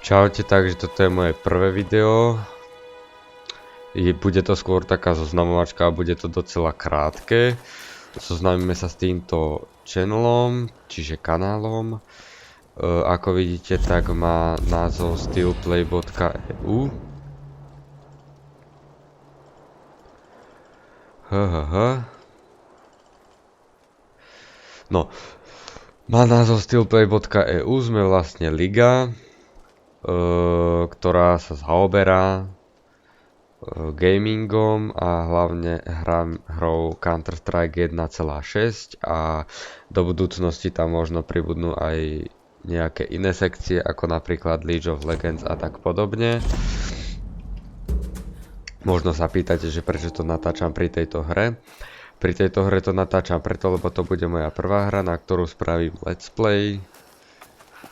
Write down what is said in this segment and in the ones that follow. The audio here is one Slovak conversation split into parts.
Čaute, takže toto je moje prvé video. Bude to skôr taká zoznamovačka a bude to docela krátke. Zoznámime sa s týmto channelom, čiže kanálom. Ako vidíte, tak má názov steelplay.eu. No, má názov steelplay.eu, sme vlastne liga, ktorá sa zaoberá gamingom a hlavne hrou Counter-Strike 1.6 a do budúcnosti tam možno pribudnú aj nejaké iné sekcie, ako napríklad League of Legends a tak podobne. Možno sa pýtate, že prečo to natáčam pri tejto hre. Pri tejto hre to natáčam preto, lebo to bude moja prvá hra, na ktorú spravím let's play.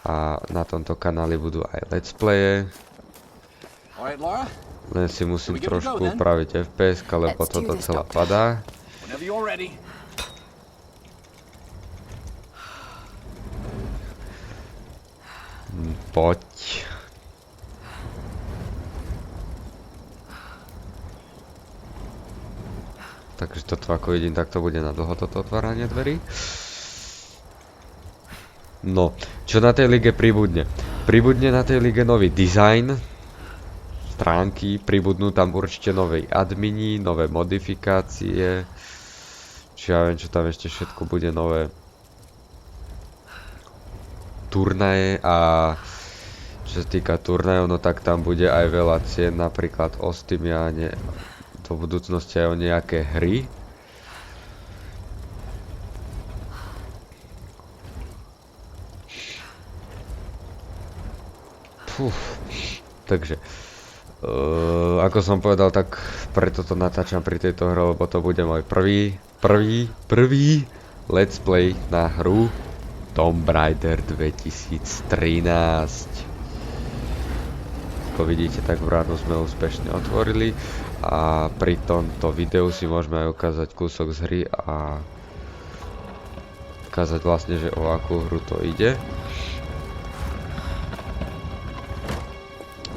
A na tomto kanáli budú aj let's playe. Len si musím trošku upraviť FPS, lebo to docela padá. Poď. Takže toto, ako vidím, tak to bude na dlho toto otváranie dverí. No, čo na tej lige pribudne? Pribudne na tej lige nový dizajn stránky, pribudnú tam určite nové admini, nové modifikácie. Či ja viem, čo tam ešte všetko bude nové. Turnaje a čo sa týka turnajov, no tak tam bude aj veľa cien, napríklad o Steamiane, do budúcnosti aj o nejaké hry. Takže ako som povedal, tak preto to natáčam pri tejto hre, lebo to bude môj prvý let's play na hru Tomb Raider 2013. Ako vidíte, tak bránu sme úspešne otvorili a pri tomto videu si môžeme aj ukázať kúsok z hry a ukázať vlastne, že o akú hru to ide.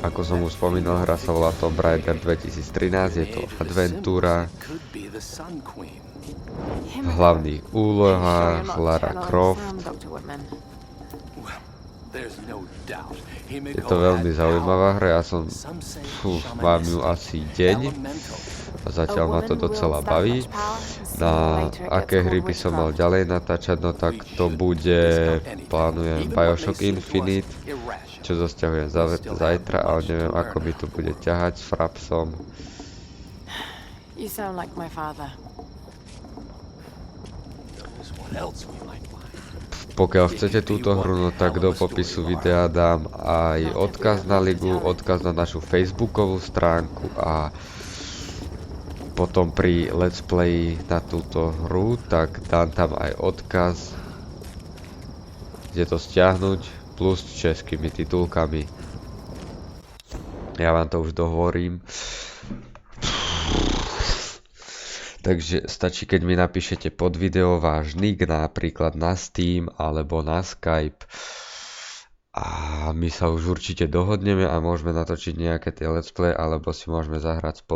Ako som už spomínal, hra sa volá Tomb Raider 2013, je to adventúra. V hlavných úlohách Lara Croft. Je to veľmi zaujímavá hra, ja som mám ju asi deň a zatiaľ ma to docela baví. Na aké hry by som mal ďalej natáčať, no tak to bude, plánujem Bioshock Infinite, čo zasťahujem zajtra, ale neviem, ako mi to bude ťahať s Frapsom. Pokiaľ chcete túto hru, no tak do popisu videa dám aj odkaz na ligu, odkaz na našu facebookovú stránku a potom pri let's play na túto hru, tak dám tam aj odkaz, kde to stiahnuť, plus s českými titulkami. Ja vám to už dohovorím. Takže stačí, keď mi napíšete pod video váš nick, napríklad na Steam alebo na Skype. A my sa už určite dohodneme a môžeme natočiť nejaké tie let's play, alebo si môžeme zahrať spolu.